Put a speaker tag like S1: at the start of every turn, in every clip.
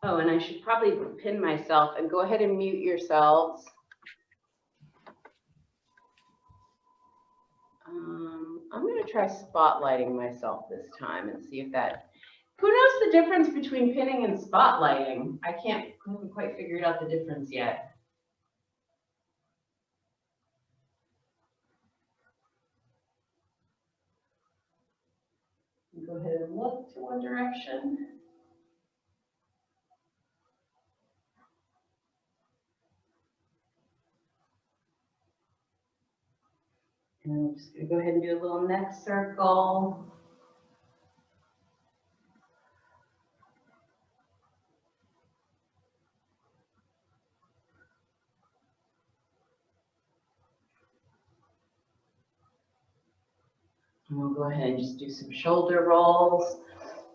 S1: Oh, and I should probably pin myself and go ahead and mute yourselves. I'm going to try spotlighting myself this time and see if that, who knows the difference between pinning and spotlighting? I haven't quite figured out the difference yet. Go ahead and look to one direction. And I'm just going to go ahead and do a little neck circle. And we'll go ahead and just do some shoulder rolls.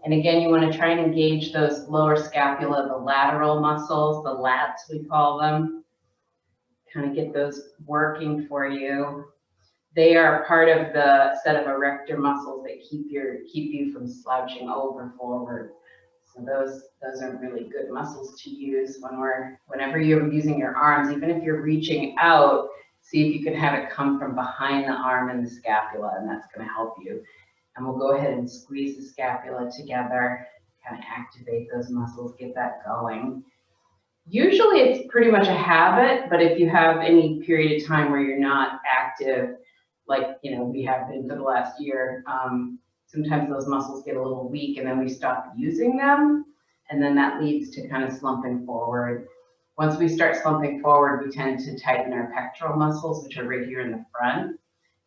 S1: And again, you want to try and engage those lower scapula, the lateral muscles, the lats we call them. Kind of get those working for you. They are part of the set of erector muscles that keep you from slouching over forward. So those are really good muscles to use whenever you're using your arms, even if you're reaching out, see if you can have it come from behind the arm and the scapula, and that's going to help you. And we'll go ahead and squeeze the scapula together, kind of activate those muscles, get that going. Usually it's pretty much a habit, but if you have any period of time where you're not active, like we have been for the last year, sometimes those muscles get a little weak and then we stop using them, and then that leads to kind of slumping forward. Once we start slumping forward, we tend to tighten our pectoral muscles, which are right here in the front,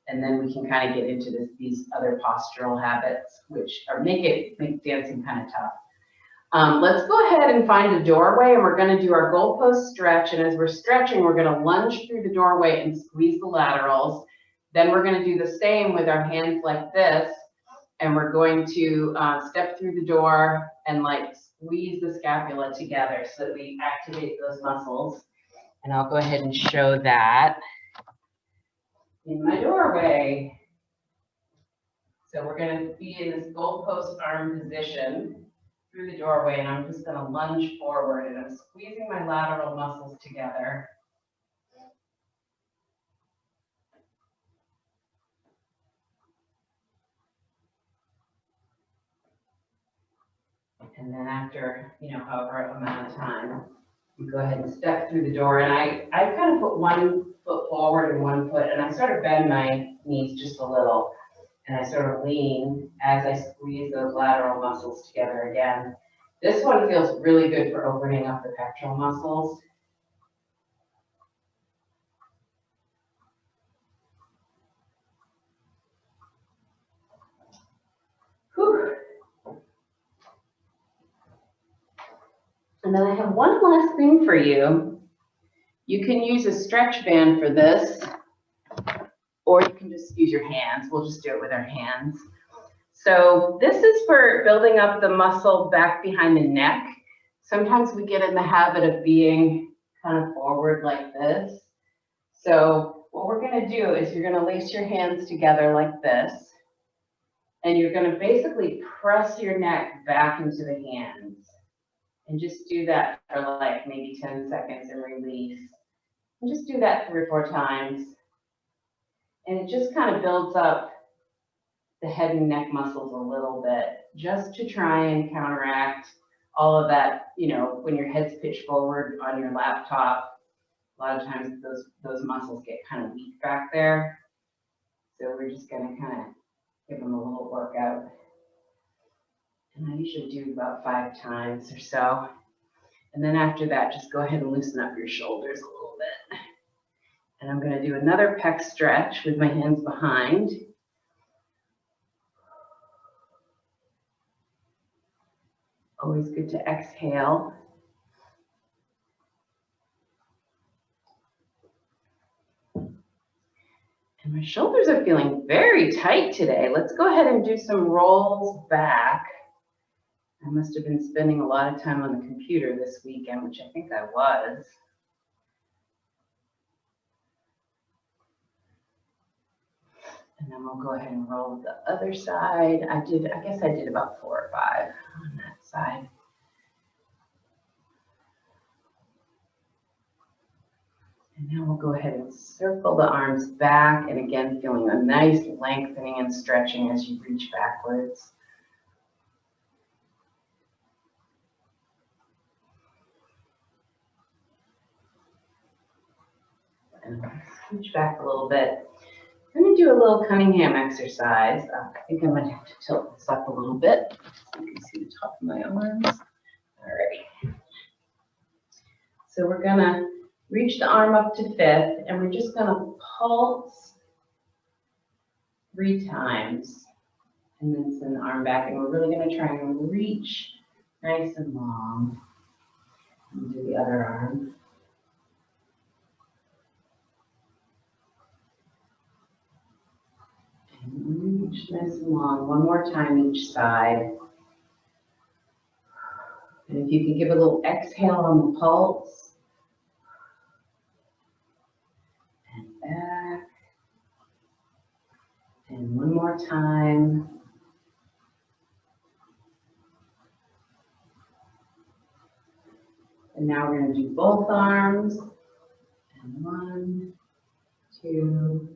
S1: and then we can kind of get into these other postural habits, which make dancing kind of tough. Let's go ahead and find a doorway, and we're going to do our goalpost stretch, and as we're stretching, we're going to lunge through the doorway and squeeze the laterals. Then we're going to do the same with our hands like this, and we're going to step through the door and like squeeze the scapula together so that we activate those muscles. And I'll go ahead and show that in my doorway. So we're going to be in this goalpost arm position through the doorway, and I'm just going to lunge forward, and I'm squeezing my lateral muscles together. And then after, however amount of time, you go ahead and step through the door. And I kind of put one foot forward and one foot, and I sort of bend my knees just a little. And I sort of lean as I squeeze those lateral muscles together again. This one feels really good for opening up the pectoral muscles. Whew. And then I have one last thing for you. You can use a stretch band for this, or you can just use your hands. We'll just do it with our hands. So this is for building up the muscle back behind the neck. Sometimes we get in the habit of being kind of forward like this. So what we're going to do is you're going to lace your hands together like this, and you're going to basically press your neck back into the hands. And just do that for like maybe 10 seconds and release. And just do that 3 or 4 times. And it just kind of builds up the head and neck muscles a little bit, just to try and counteract all of that, when your head's pitched forward on your laptop, a lot of times those muscles get kind of weak back there. So we're just going to kind of give them a little workout. And I usually do about 5 times or so. And then after that, just go ahead and loosen up your shoulders a little bit. And I'm going to do another pec stretch with my hands behind. Always good to exhale. And my shoulders are feeling very tight today. Let's go ahead and do some rolls back. I must have been spending a lot of time on the computer this weekend, which I think I was. And then we'll go ahead and roll the other side. I guess I did about 4 or 5 on that side. And now we'll go ahead and circle the arms back, and again, feeling a nice lengthening and stretching as you reach backwards. And reach back a little bit. I'm going to do a little Cunningham exercise. I think I might have to tilt this up a little bit so you can see the top of my arms. All right. So we're going to reach the arm up to fifth, and we're just going to pulse 3 times, and then send the arm back. And we're really going to try and reach nice and long. And do the other arm. And reach nice and long. One more time each side. And if you can give a little exhale on the pulse. And back. And one more time. And now we're going to do both arms. And 1, 2,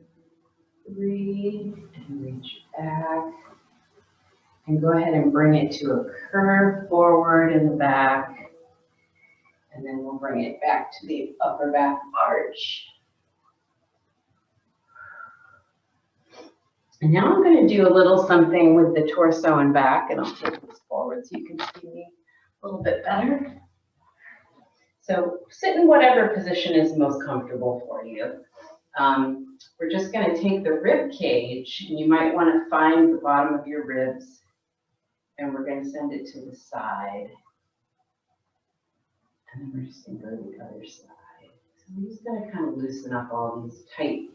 S1: 3, and reach back. And go ahead and bring it to a curve forward in the back. And then we'll bring it back to the upper back arch. And now I'm going to do a little something with the torso and back, and I'll take this forward so you can see me a little bit better. So sit in whatever position is most comfortable for you. We're just going to take the rib cage, and you might want to find the bottom of your ribs, and we're going to send it to the side. And then we're just going to go to the other side. So we're just going to kind of loosen up all these tight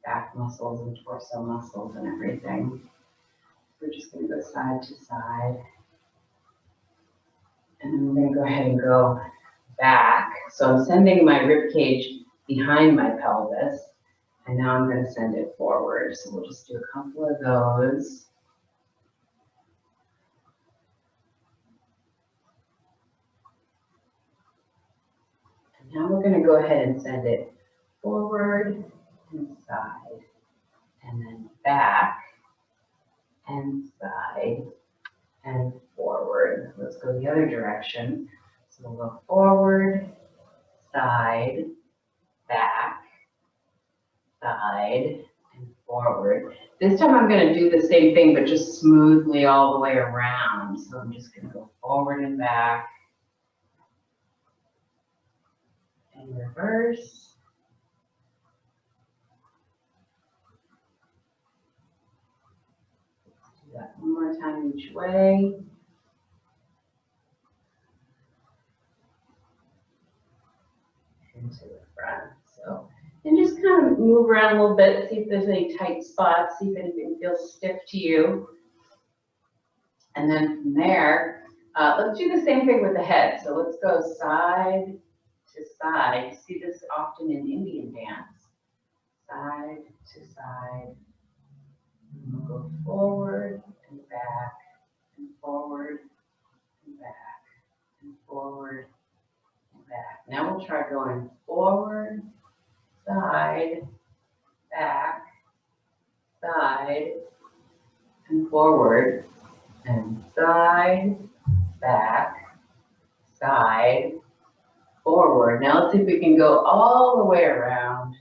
S1: back muscles and torso muscles and everything. We're just going to go side to side. And then we're going to go ahead and go back. So I'm sending my rib cage behind my pelvis, and now I'm going to send it forward. So we'll just do a couple of those. And now we're going to go ahead and send it forward and side, and then back and side and forward. Let's go the other direction. So we'll go forward, side, back, side, and forward. This time I'm going to do the same thing, but just smoothly all the way around. So I'm just going to go forward and back, and reverse. Do that one more time each way. Into the front. So, and just kind of move around a little bit, see if there's any tight spots, see if anything feels stiff to you. And then from there, let's do the same thing with the head. So let's go side to side. You see this often in Indian dance. Side to side. And we'll go forward and back, and forward and back, and forward and back. Now we'll try going forward, side, back, side, and forward, and side, back, side, forward. Now let's see if we can go all the way around.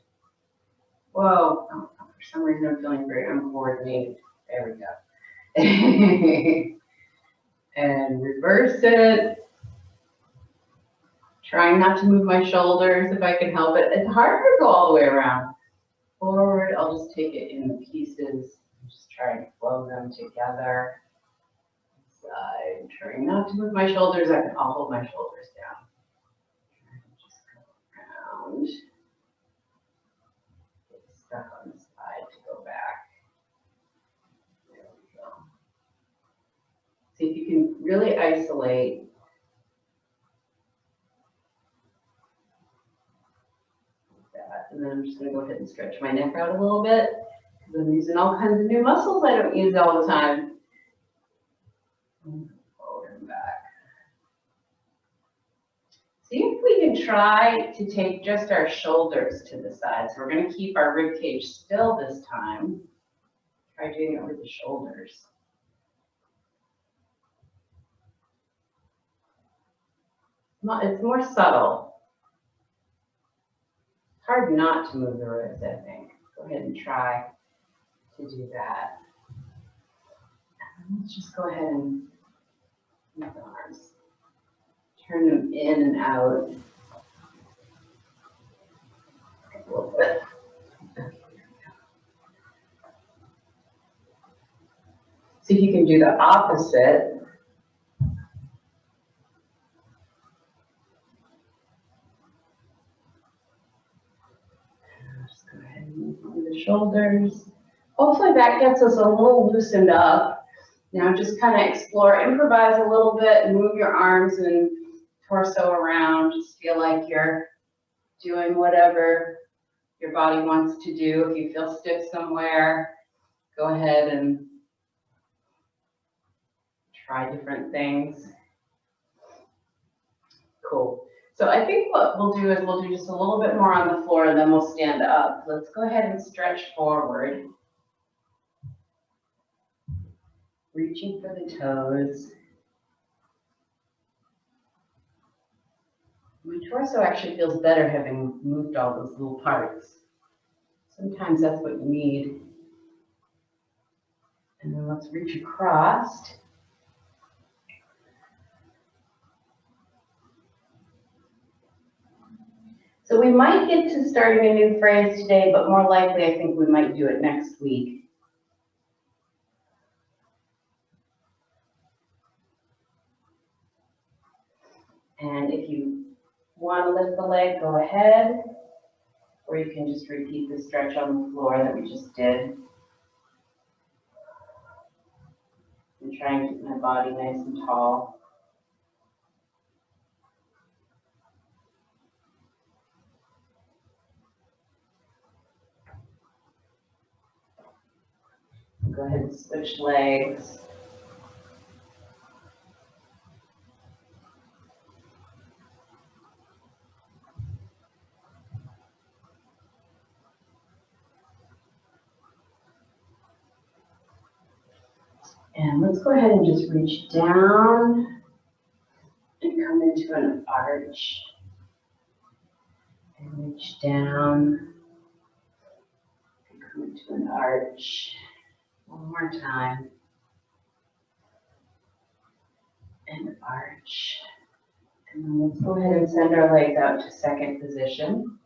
S1: Whoa, oh, for some reason I'm feeling very uncoordinated. There we go. And reverse it. Trying not to move my shoulders if I can help it. It's harder to go all the way around. Forward, I'll just take it in pieces. Just try and flow them together. Side, trying not to move my shoulders. I'll hold my shoulders down. Just go around. Get stuck on the side to go back. There we go. See if you can really isolate. And then I'm just going to go ahead and stretch my neck out a little bit because I'm using all kinds of new muscles I don't use all the time. Forward and back. See if we can try to take just our shoulders to the sides. We're going to keep our rib cage still this time. Try doing it with the shoulders. It's more subtle. It's hard not to move the ribs, I think. Go ahead and try to do that. And let's just go ahead and move the arms. Turn them in and out. A little bit. See if you can do the opposite. Just go ahead and move the shoulders. Hopefully that gets us a little loosened up. Now just kind of explore, improvise a little bit and move your arms and torso around. Just feel like you're doing whatever your body wants to do. If you feel stiff somewhere, go ahead and try different things. Cool. So I think what we'll do is we'll do just a little bit more on the floor and then we'll stand up. Let's go ahead and stretch forward. Reaching for the toes. My torso actually feels better having moved all those little parts. Sometimes that's what you need. And then let's reach across. So we might get to starting a new phrase today, but more likely I think we might do it next week. And if you want to lift the leg, go ahead. Or you can just repeat the stretch on the floor that we just did. I'm trying to keep my body nice and tall. Go ahead and switch legs. And let's go ahead and just reach down and come into an arch. And reach down and come into an arch. One more time. And arch. And then let's go ahead and send our legs out to second position.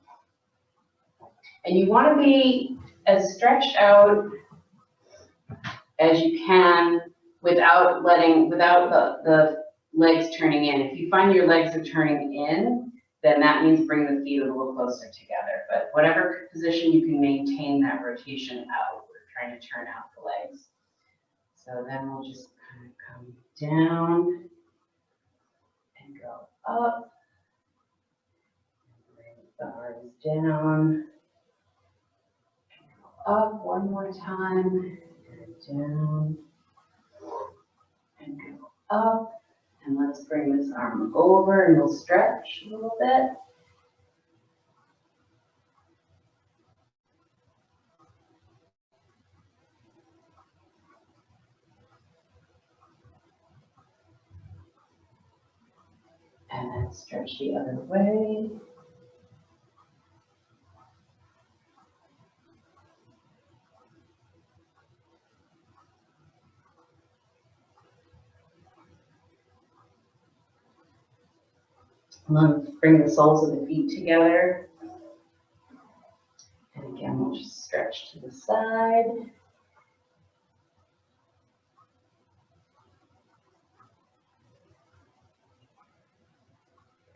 S1: And you want to be as stretched out as you can without the legs turning in. If you find your legs are turning in, then that means bring the feet a little closer together. But whatever position you can maintain that rotation out, we're trying to turn out the legs. So then we'll just kind of come down and go up. Bring the arms down. Up one more time. Down and go up, and let's bring this arm over and we'll stretch a little bit. And then stretch the other way. Let's bring the soles of the feet together. And again, we'll just stretch to the side.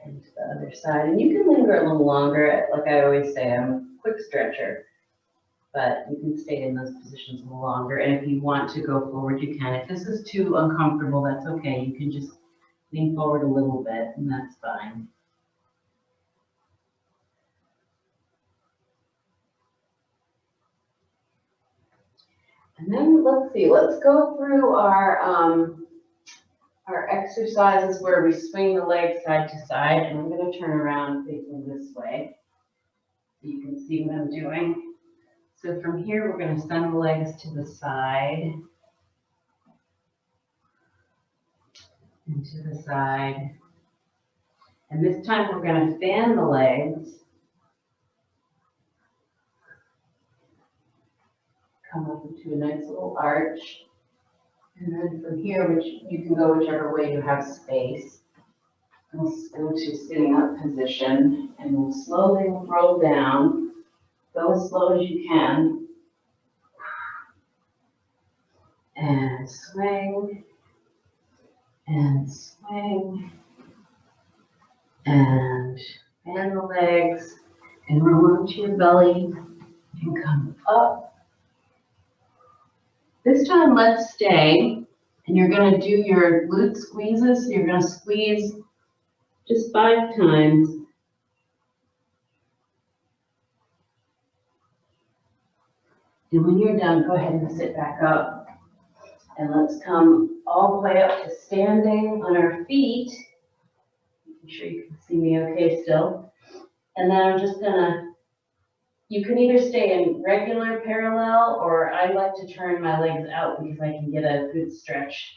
S1: And to the other side. And you can linger a little longer. Like I always say, I'm a quick stretcher. But you can stay in those positions a little longer. And if you want to go forward, you can. If this is too uncomfortable, that's okay. You can just lean forward a little bit, and that's fine. And then let's see, let's go through our our exercises where we swing the legs side to side, and I'm going to turn around facing this way so you can see what I'm doing. So from here, we're going to send the legs to the side and to the side. And this time we're going to fan the legs. Come up into a nice little arch. And then from here, which you can go whichever way you have space. We'll go to sitting up position, and we'll slowly roll down. Go as slow as you can. And swing. And swing. And fan the legs. And roll onto your belly. And come up. This time, let's stay. And you're going to do your glute squeezes. So you're going to squeeze just 5 times. And when you're done, go ahead and sit back up. And let's come all the way up to standing on our feet. Making sure you can see me okay still. And then I'm just gonna, you can either stay in regular parallel, or I like to turn my legs out because I can get a good stretch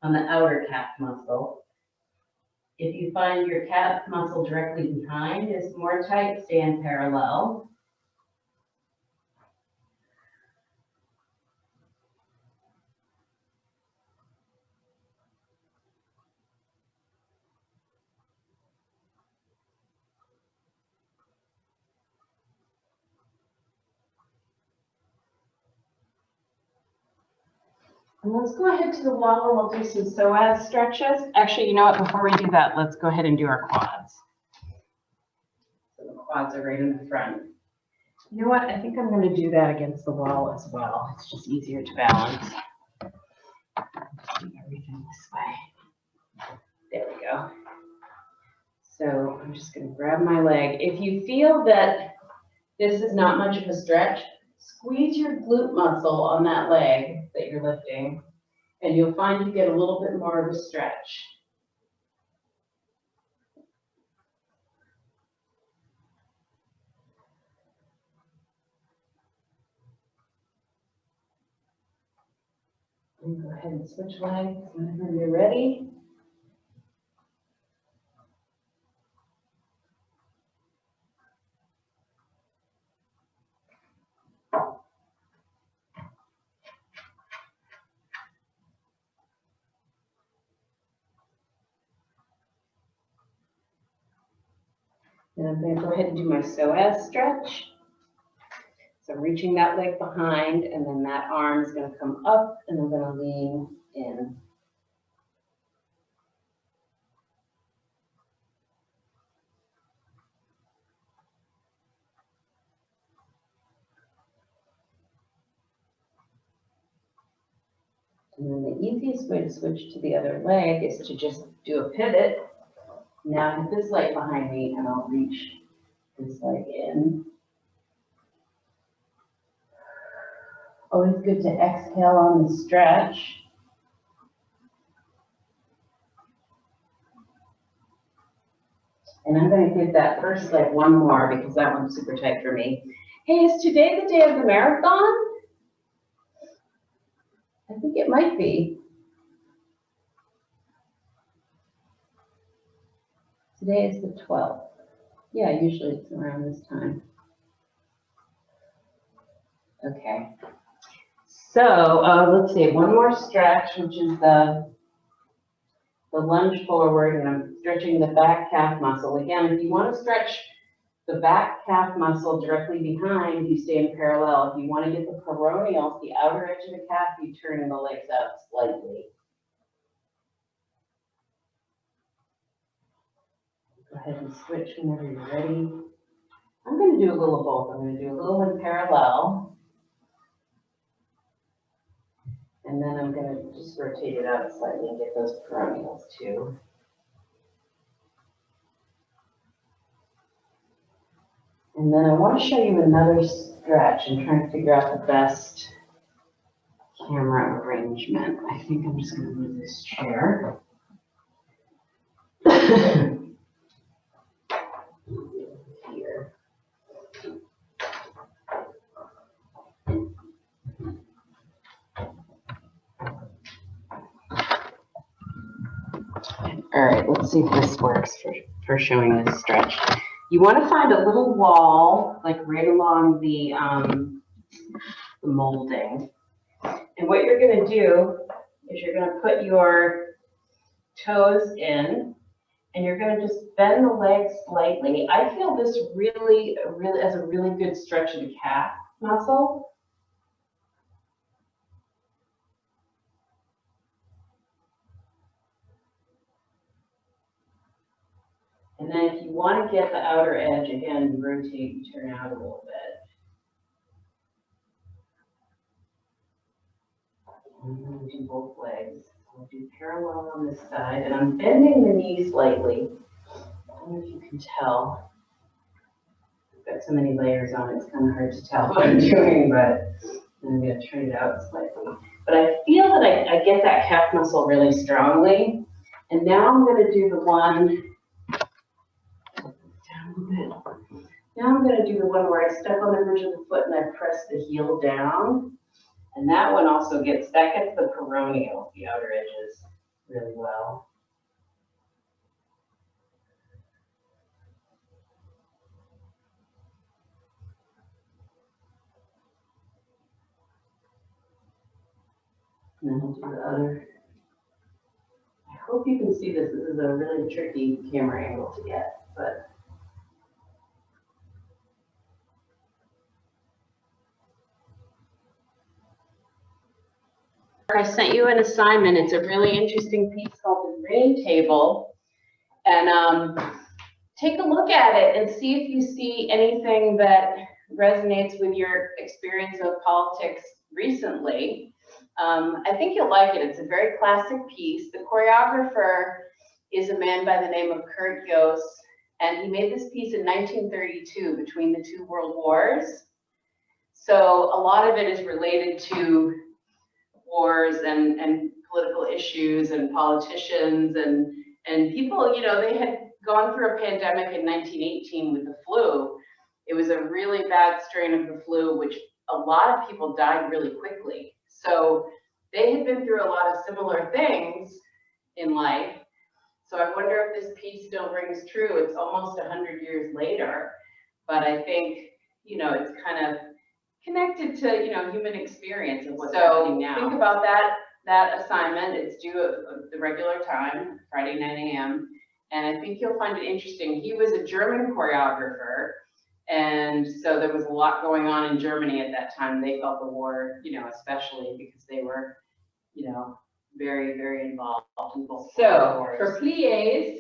S1: on the outer calf muscle. If you find your calf muscle directly behind is more tight, stay in parallel. And let's go ahead to the wall and we'll do some psoas stretches. Actually, you know what, before we do that, let's go ahead and do our quads. So the quads are right in the front. You know what, I think I'm going to do that against the wall as well. It's just easier to balance. Do everything this way. There we go. So I'm just going to grab my leg. If you feel that this is not much of a stretch, squeeze your glute muscle on that leg that you're lifting, and you'll find you get a little bit more of a stretch. And go ahead and switch legs whenever you're ready. And I'm going to go ahead and do my psoas stretch. So I'm reaching that leg behind, and then that arm is going to come up, and I'm going to lean in. And then the easiest way to switch to the other leg is to just do a pivot. Now I have this leg behind me, and I'll reach this leg in. Always good to exhale on the stretch. And I'm going to give that first leg one more because that one's super tight for me. Hey, is today the day of the marathon? I think it might be. Today is the 12th. Yeah, usually it's around this time. Okay. So let's see, one more stretch, which is the lunge forward, and I'm stretching the back calf muscle. Again, if you want to stretch the back calf muscle directly behind, you stay in parallel. If you want to get the peroneals, the outer edge of the calf, you turn the legs out slightly. Go ahead and switch whenever you're ready. I'm going to do a little of both. I'm going to do a little in parallel. And then I'm going to just rotate it out slightly and get those peroneals too. And then I want to show you another stretch and try to figure out the best camera arrangement. I think I'm just going to move this chair. Here. All right, let's see if this works for showing this stretch. You want to find a little wall, like right along the molding. And what you're going to do is you're going to put your toes in, and you're going to just bend the legs slightly. I feel this really as a really good stretch of the calf muscle. And then if you want to get the outer edge, again, you rotate and turn out a little bit. I'm going to do both legs. I'll do parallel on this side, and I'm bending the knee slightly. I don't know if you can tell. I've got so many layers on, it's kind of hard to tell what I'm doing, but I'm going to turn it out slightly. But I feel that I get that calf muscle really strongly. And now I'm going to do the one, now I'm going to do the one where I step on the bridge of the foot and I press the heel down. And that one also gets the peroneal, the outer edges, really well. And then we'll do the other. I hope you can see this. This is a really tricky camera angle to get, but. I sent you an assignment. It's a really interesting piece called the Green Table. And take a look at it and see if you see anything that resonates with your experience of politics recently. I think you'll like it. It's a very classic piece. The choreographer is a man by the name of Kurt Yost, and he made this piece in 1932 between the two world wars. So a lot of it is related to wars and political issues and politicians and people, you know, they had gone through a pandemic in 1918 with the flu. It was a really bad strain of the flu, which a lot of people died really quickly. So they had been through a lot of similar things in life. So I wonder if this piece still rings true. It's almost 100 years later, but I think, you know, it's kind of connected to, you know, human experience and what's happening now. Think about that assignment. It's due at the regular time, Friday, 9 a.m. And I think you'll find it interesting. He was a German choreographer, and so there was a lot going on in Germany at that time. They felt the war, you know, especially because they were, you know, very, very involved in both. So for pliés,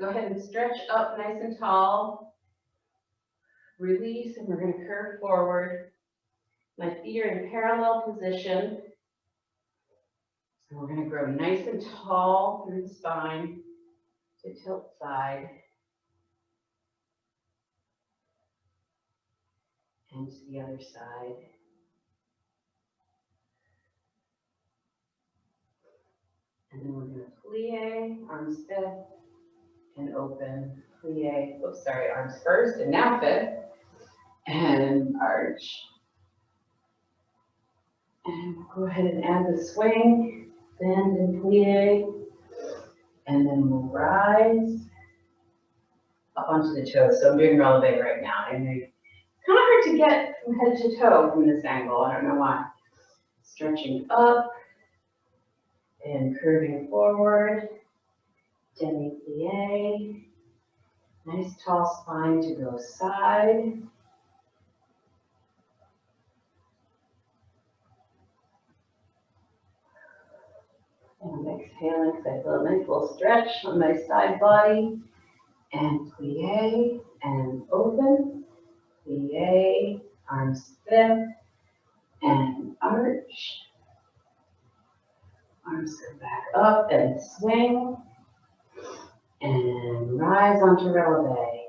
S1: go ahead and stretch up nice and tall. Release, and we're going to curve forward. My feet are in parallel position. So we're going to grow nice and tall through the spine to tilt side. And to the other side. And then we're going to plie, arms fifth, and open, plie, oops, sorry, arms first, and now fifth, and arch. And we'll go ahead and add the swing, bend and plie, and then we'll rise up onto the toes. So I'm doing releve right now. I know it's kind of hard to get from head to toe from this angle. I don't know why. Stretching up and curving forward, demi-plie. Nice tall spine to go side. And I'm exhaling because I feel a nice little stretch on my side body. And plie and open. Plie, arms fifth, and arch. Arms go back up and swing. And rise onto releve.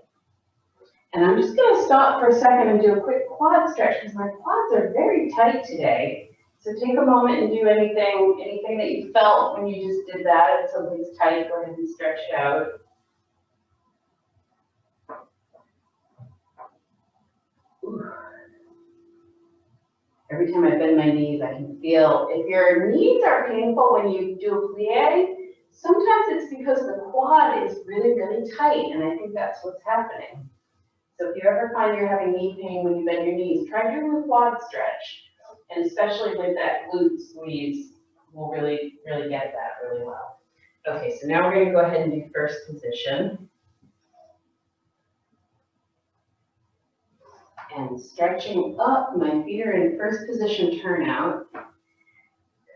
S1: And I'm just going to stop for a second and do a quick quad stretch because my quads are very tight today. So take a moment and do anything that you felt when you just did that. If something's tight, go ahead and stretch it out. Ooh. Every time I bend my knees, I can feel, if your knees are painful when you do a plie, sometimes it's because the quad is really, really tight, and I think that's what's happening. So if you ever find you're having knee pain when you bend your knees, try doing a quad stretch. And especially with that glute squeeze, we'll really, really get that really well. Okay, so now we're going to go ahead and do first position. And stretching up, my feet are in first position turnout.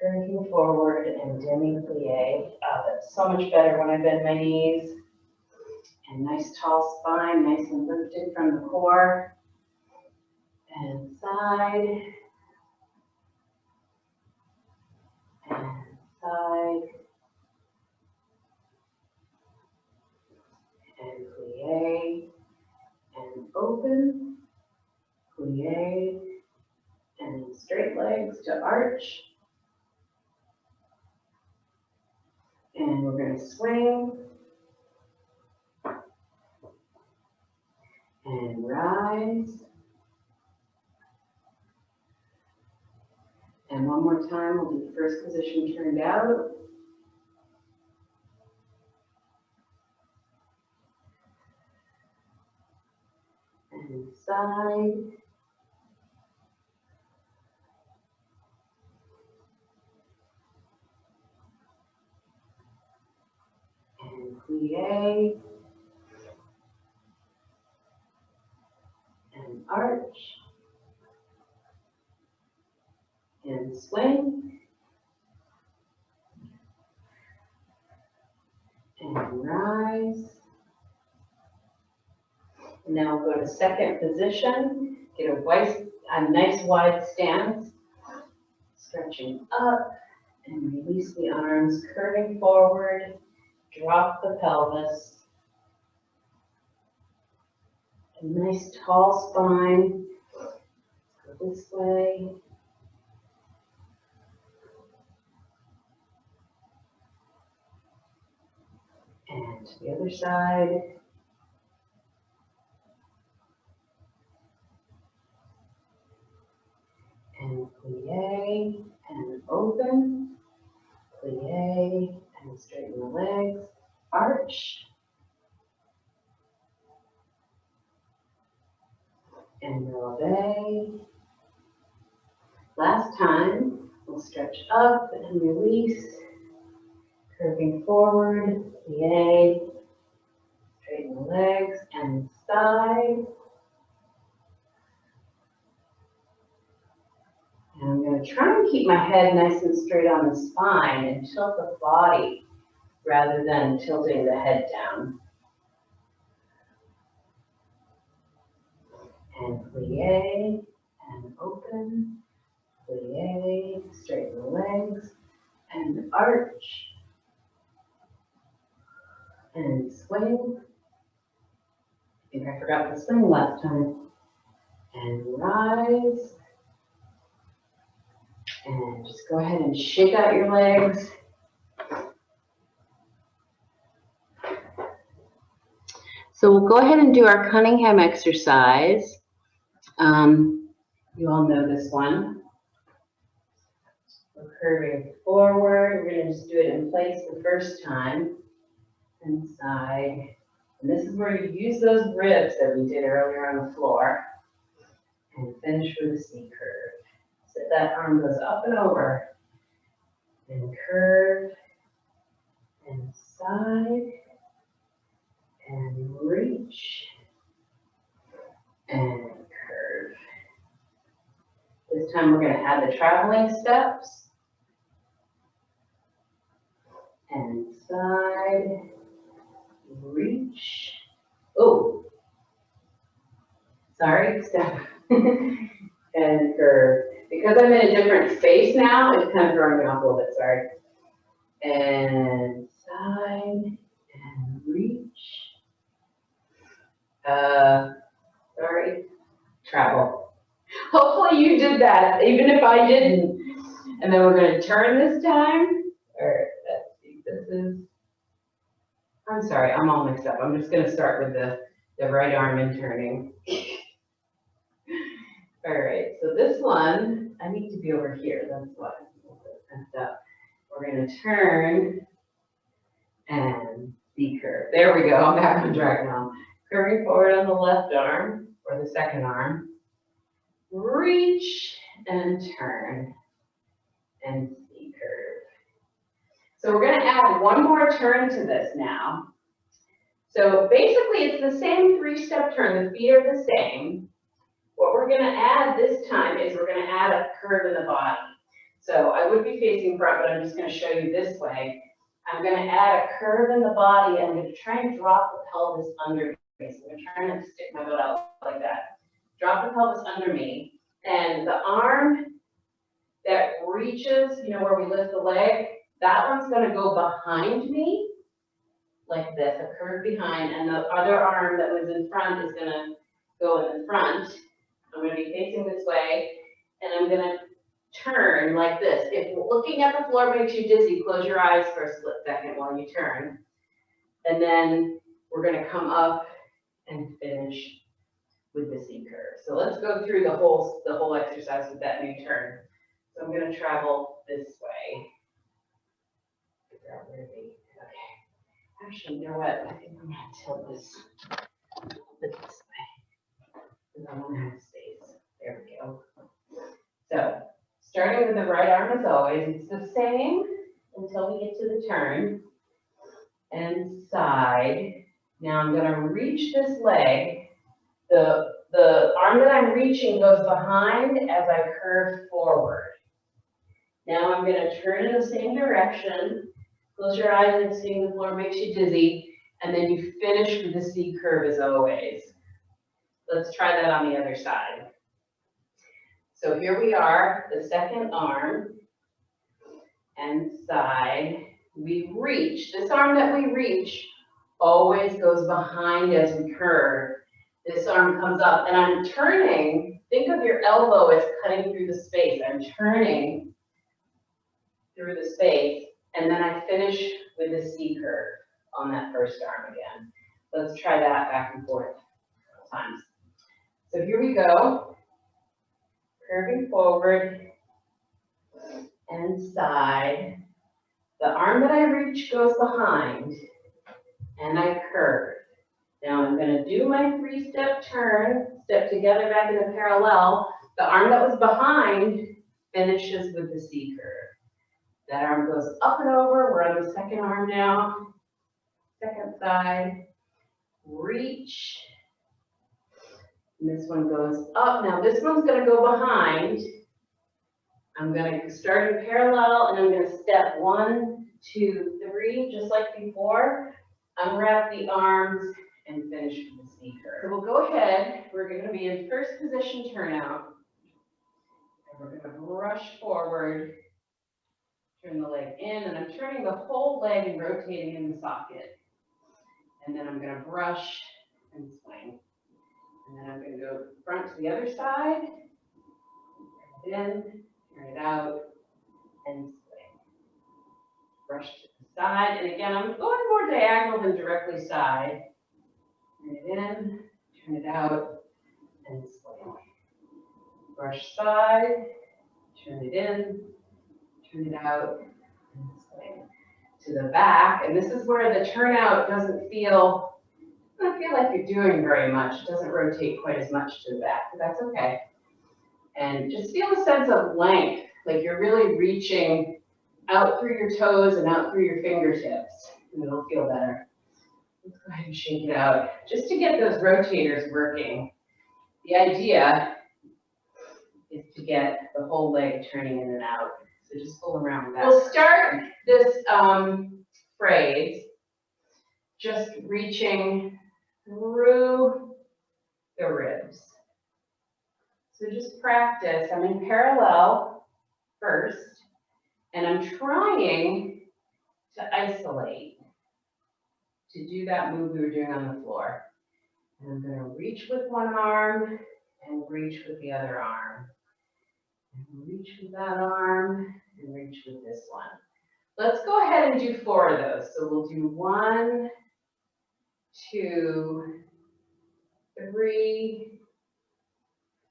S1: Curving forward and demi-plie. That's so much better when I bend my knees. And nice tall spine, nice and lifted from the core. And side. And side. And plie. And open. Plie. And straight legs to arch. And we're going to swing. And rise. And one more time, we'll do first position turned out. And side. And plie. And arch. And swing. And rise. And now we'll go to second position. Get a nice wide stance. Stretching up and release the arms, curving forward. Drop the pelvis. A nice tall spine. Go this way. And to the other side. And plie, and open. Plie, and straighten the legs. Arch. And releve. Last time, we'll stretch up and release. Curving forward, plie. Straighten the legs and side. And I'm going to try and keep my head nice and straight on the spine and tilt the body rather than tilting the head down. And plie, and open, plie, straighten the legs, and arch, and swing. I think I forgot the swing last time. And rise. And just go ahead and shake out your legs. So we'll go ahead and do our Cunningham exercise. You all know this one. We're curving forward. We're going to just do it in place the first time. And side. And this is where you use those ribs that we did earlier on the floor. And finish with a C curve. So that arm goes up and over. And curve. And side. And reach. And curve. This time we're going to add the traveling steps. And side. Reach. Oh. Sorry, step. And curve. Because I'm in a different space now, it's kind of throwing me off a little bit, sorry. And side. And reach. Sorry. Travel. Hopefully you did that, even if I didn't. And then we're going to turn this time. All right, let's see, this is, I'm sorry, I'm all mixed up. I'm just going to start with the right arm and turning. All right, so this one, I need to be over here. That's why I messed up. We're going to turn and C-curve. There we go, I'm back on track now. Curving forward on the left arm, or the second arm. Reach and turn and C-curve. So we're going to add one more turn to this now. So basically it's the same three-step turn. The feet are the same. What we're going to add this time is we're going to add a curve in the body. So I would be facing front, but I'm just going to show you this way. I'm going to add a curve in the body, and I'm going to try and drop the pelvis under me. So I'm going to try not to stick my butt out like that. Drop the pelvis under me, and the arm that reaches, you know, where we lift the leg, that one's going to go behind me, like this, a curve behind, and the other arm that was in front is going to go in the front. I'm going to be facing this way, and I'm going to turn like this. If looking at the floor makes you dizzy, close your eyes for a split second while you turn. And then we're going to come up and finish with the C-curve. So let's go through the whole exercise with that new turn. So I'm going to travel this way. Figure out where to be. Okay. Actually, you know what? I think I'm going to tilt this way. Because I want to have space. There we go. So, starting with the right arm as always, it's the same until we get to the turn. And side. Now I'm going to reach this leg. The arm that I'm reaching goes behind as I curve forward. Now I'm going to turn in the same direction. Close your eyes and seeing the floor makes you dizzy. And then you finish with the C-curve as always. Let's try that on the other side. So here we are, the second arm and side. We reach. This arm that we reach always goes behind as we curve. This arm comes up, and I'm turning. Think of your elbow as cutting through the space. I'm turning through the space, and then I finish with a C-curve on that first arm again. Let's try that back and forth a couple times. So here we go. Curving forward and side. The arm that I reach goes behind, and I curve. Now I'm going to do my three-step turn, step together back in a parallel. The arm that was behind finishes with the C-curve. That arm goes up and over. We're on the second arm now. Second side. Reach. And this one goes up. Now this one's going to go behind. I'm going to start in parallel, and I'm going to step 1, 2, 3, just like before. Unwrap the arms and finish with the C-curve. So we'll go ahead. We're going to be in first position turnout. And we're going to brush forward, turn the leg in, and I'm turning the whole leg and rotating in the socket. And then I'm going to brush and swing. And then I'm going to go front to the other side, in, turn it out, and swing. Brush to the side, and again, I'm going more diagonal than directly side. Turn it in, turn it out, and swing. Brush side, turn it in, turn it out, and swing. To the back, and this is where the turnout doesn't feel like you're doing very much. It doesn't rotate quite as much to the back, but that's okay. And just feel a sense of length, like you're really reaching out through your toes and out through your fingertips, and it'll feel better. Let's go ahead and shake it out, just to get those rotators working. The idea is to get the whole leg turning in and out. So just pull around with that. We'll start this phrase just reaching through the ribs. So just practice. I'm in parallel first, and I'm trying to isolate, to do that move we were doing on the floor. And I'm going to reach with one arm and reach with the other arm. And reach with that arm and reach with this one. Let's go ahead and do 4 of those. So we'll do 1, 2, 3,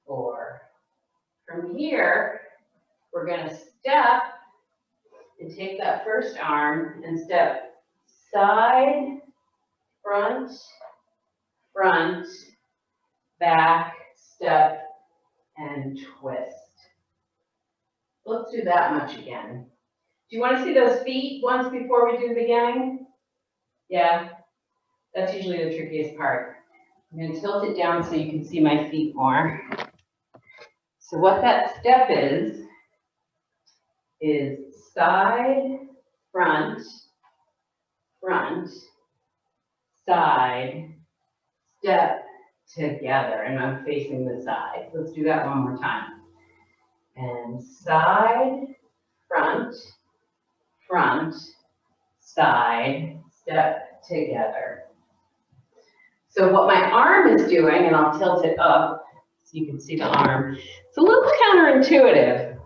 S1: 4. From here, we're going to step and take that first arm and step side, front, front, back, step, and twist. Let's do that much again. Do you want to see those feet once before we do the beginning? Yeah, that's usually the trickiest part. I'm going to tilt it down so you can see my feet more. So what that step is side, front, front, side, step, together, and I'm facing the side. Let's do that one more time. And side, front, front, side, step, together. So what my arm is doing, and I'll tilt it up so you can see the arm, it's a little counterintuitive,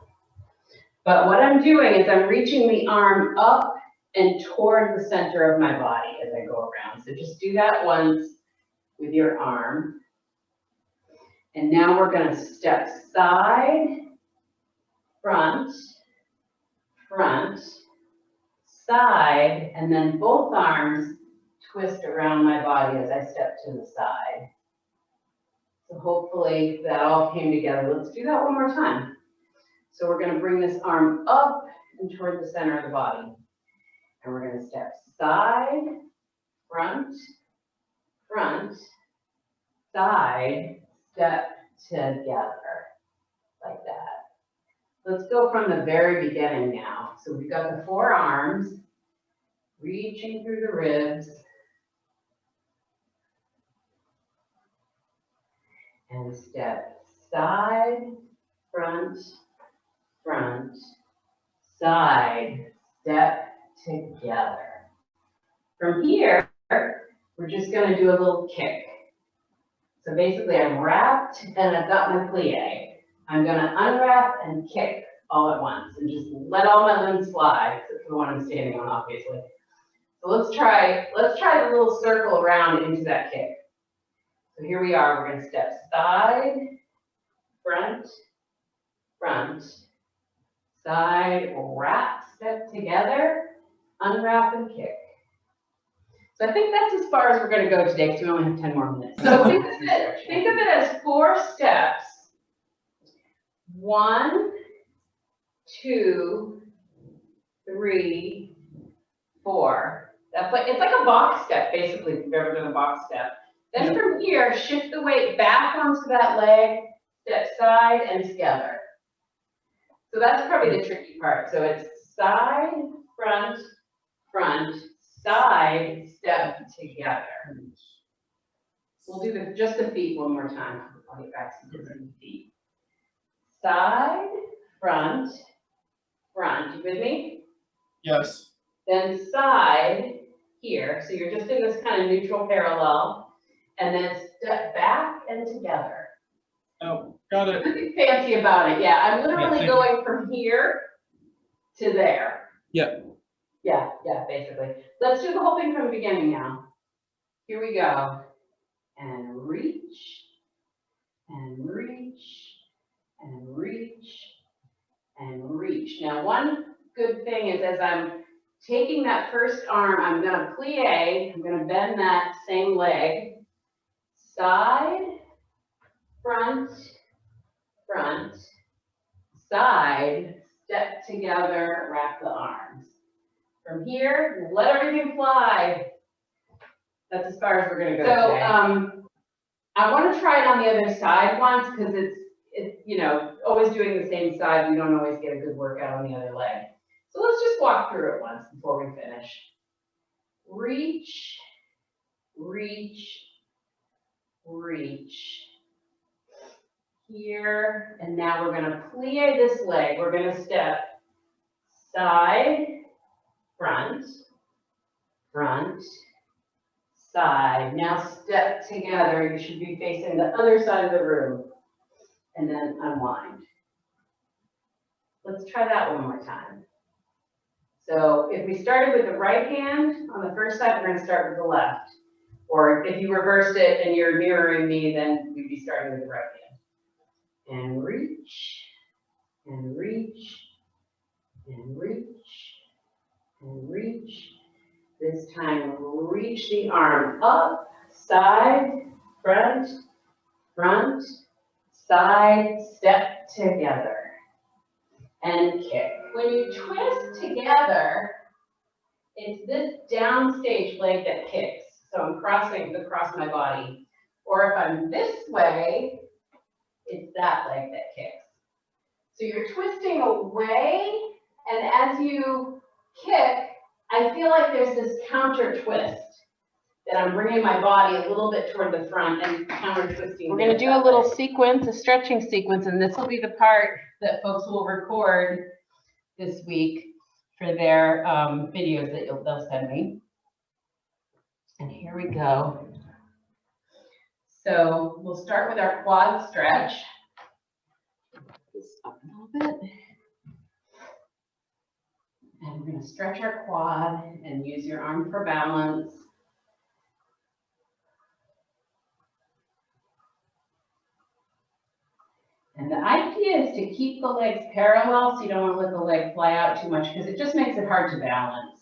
S1: but what I'm doing is I'm reaching the arm up and toward the center of my body as I go around. So just do that once with your arm. And now we're going to step side, front, front, side, and then both arms twist around my body as I step to the side. So hopefully that all came together. Let's do that one more time. So we're going to bring this arm up and toward the center of the body. And we're going to step side, front, front, side, step together, like that. Let's go from the very beginning now. So we've got the 4 arms, reaching through the ribs, and step side, front, front, side, step together. From here, we're just going to do a little kick. So basically I'm wrapped and I've got my plie. I'm going to unwrap and kick all at once and just let all my limbs fly, except for the one I'm standing on, obviously. So let's try the little circle around into that kick. So here we are, we're going to step side, front, front, side, wrap, step together, unwrap and kick. So I think that's as far as we're going to go today because we only have 10 more minutes. So think of it as 4 steps. 1, 2, 3, 4. It's like a box step, basically, if you've ever done a box step. Then from here, shift the weight back onto that leg, step side and together. So that's probably the tricky part. So it's side, front, front, side, step together. We'll do just the feet one more time. I'll get back to the feet. Side, front, front. You with me?
S2: Yes.
S1: Then side here. So you're just in this kind of neutral parallel. And then step back and together.
S2: Oh, got it.
S1: Nothing fancy about it. Yeah, I'm literally going from here to there.
S2: Yeah.
S1: Yeah, basically. Let's do the whole thing from the beginning now. Here we go. And reach, and reach, and reach, and reach. Now, one good thing is as I'm taking that first arm, I'm going to plie. I'm going to bend that same leg. Side, front, front, side, step together, wrap the arms. From here, let everything fly. That's as far as we're going to go today. I want to try it on the other side once because it's always doing the same side. We don't always get a good workout on the other leg. So let's just walk through it once before we finish. Reach, reach, reach. Here, and now we're going to plie this leg. We're going to step side, front, front, side. Now step together. You should be facing the other side of the room. And then unwind. Let's try that one more time. So if we started with the right hand on the first side, we're going to start with the left. Or if you reversed it and you're mirroring me, then we'd be starting with the right hand. And reach, and reach, and reach, and reach. This time, reach the arm up, side, front, front, side, step together. And kick. When you twist together, it's this downstage leg that kicks. So I'm crossing across my body. Or if I'm this way, it's that leg that kicks. So you're twisting away, and as you kick, I feel like there's this counter twist that I'm bringing my body a little bit toward the front and counter twisting. We're going to do a little sequence, a stretching sequence, and this will be the part that folks will record this week for their videos that they'll send me. And here we go. So we'll start with our quad stretch. This up a little bit. And we're going to stretch our quad and use your arm for balance. And the idea is to keep the legs parallel, so you don't want to let the leg fly out too much because it just makes it hard to balance.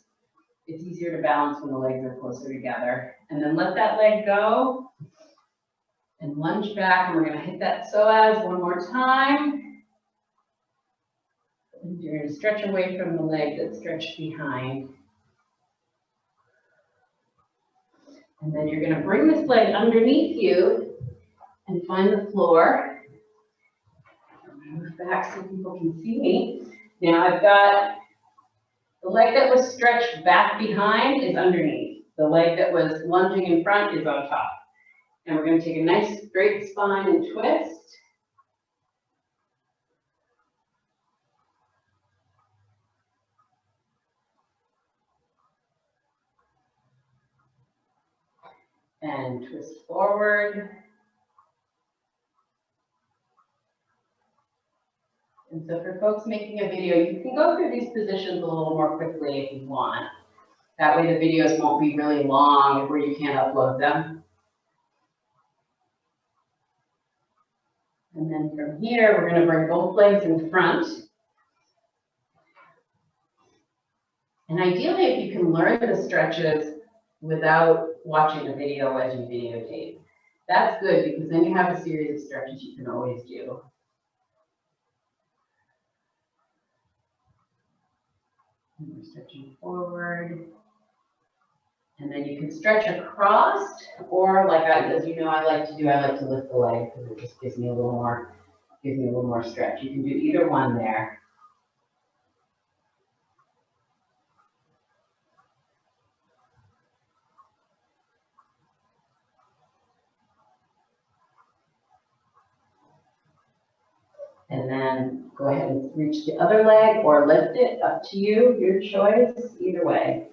S1: It's easier to balance when the legs are closer together. And then let that leg go and lunge back, and we're going to hit that psoas one more time. And you're going to stretch away from the leg that's stretched behind. And then you're going to bring this leg underneath you and find the floor. Move back so people can see me. Now I've got the leg that was stretched back behind is underneath. The leg that was lunging in front is on top. And we're going to take a nice straight spine and twist. And twist forward. And so for folks making a video, you can go through these positions a little more quickly if you want. That way the videos won't be really long where you can't upload them. And then from here, we're going to bring both legs in front. And ideally, if you can learn the stretches without watching a video as you videotape, that's good because then you have a series of stretches you can always do. And we're stretching forward. And then you can stretch across, or like as you know I like to do, I like to lift the leg because it just gives me a little more stretch. You can do either one there. And then go ahead and reach the other leg or lift it, up to you, your choice, either way.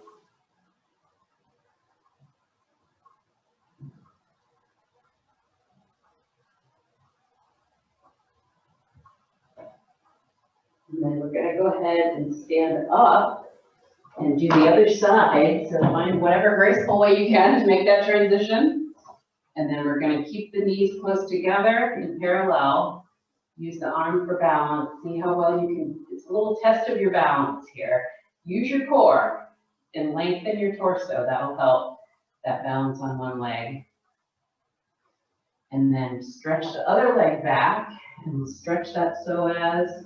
S1: And then we're going to go ahead and stand up and do the other side. So find whatever graceful way you can to make that transition. And then we're going to keep the knees close together in parallel. Use the arm for balance. See how well you can. It's a little test of your balance here. Use your core and lengthen your torso. That'll help that balance on one leg. And then stretch the other leg back and we'll stretch that psoas.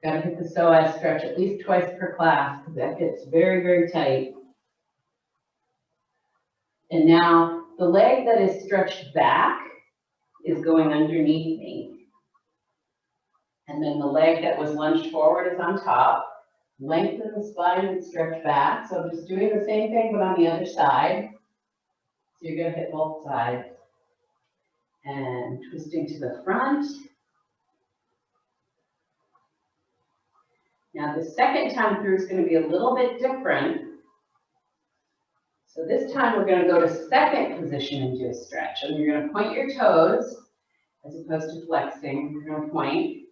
S1: Got to hit the psoas stretch at least twice per class because that gets very, very tight. And now the leg that is stretched back is going underneath me. And then the leg that was lunged forward is on top. Lengthen the spine and stretch back. So I'm just doing the same thing but on the other side. So you're going to hit both sides. And twisting to the front. Now the second time through is going to be a little bit different. So this time we're going to go to second position and do a stretch. And you're going to point your toes as opposed to flexing. We're going to point.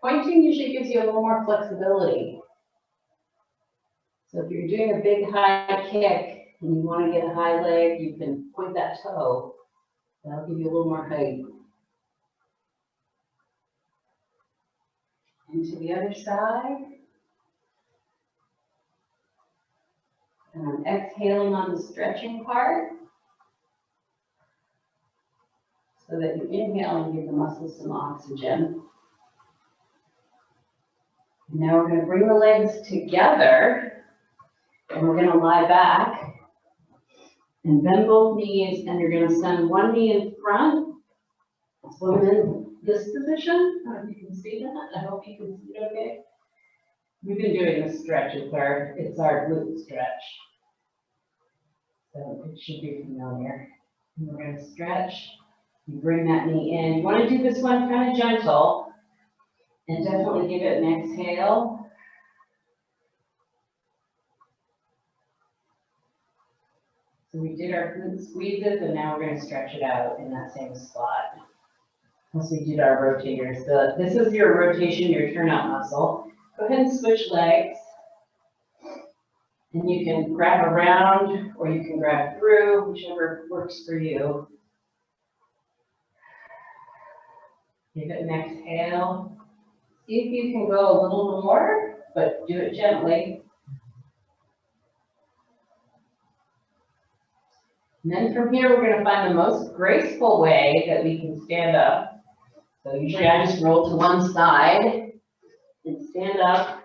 S1: Pointing usually gives you a little more flexibility. So if you're doing a big high kick and you want to get a high leg, you can point that toe. That'll give you a little more height. And to the other side. And I'm exhaling on the stretching part so that you inhale and give the muscles some oxygen. And now we're going to bring the legs together and we're going to lie back and bend both knees, and you're going to send one knee in front. So I'm in this position. I don't know if you can see that. I hope you can see it okay. We've been doing this stretch. It's our glute stretch. So it should be familiar. And we're going to stretch. You bring that knee in. You want to do this one kind of gentle. And definitely give it an exhale. So we did our glute squeezes, and now we're going to stretch it out in that same spot. Once we did our rotators. So this is your rotation, your turnout muscle. Go ahead and switch legs. And you can grab around or you can grab through, whichever works for you. Give it an exhale. See if you can go a little more, but do it gently. And then from here, we're going to find the most graceful way that we can stand up. So usually I just roll to one side and stand up.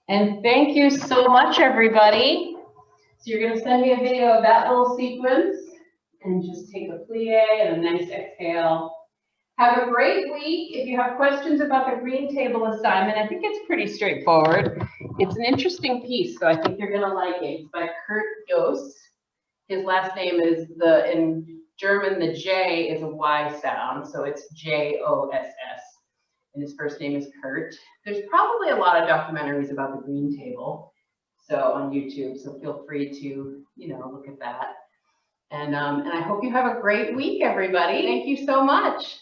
S1: And thank you so much, everybody. So you're going to send me a video of that little sequence and just take a plie and a nice exhale. Have a great week. If you have questions about the green table assignment, I think it's pretty straightforward. It's an interesting piece, so I think you're going to like it. It's by Kurt Joss. His last name is in German, the J is a Y sound, so it's J-O-S-S. And his first name is Kurt. There's probably a lot of documentaries about the green table, so on YouTube, so feel free to, look at that. And I hope you have a great week, everybody. Thank you so much.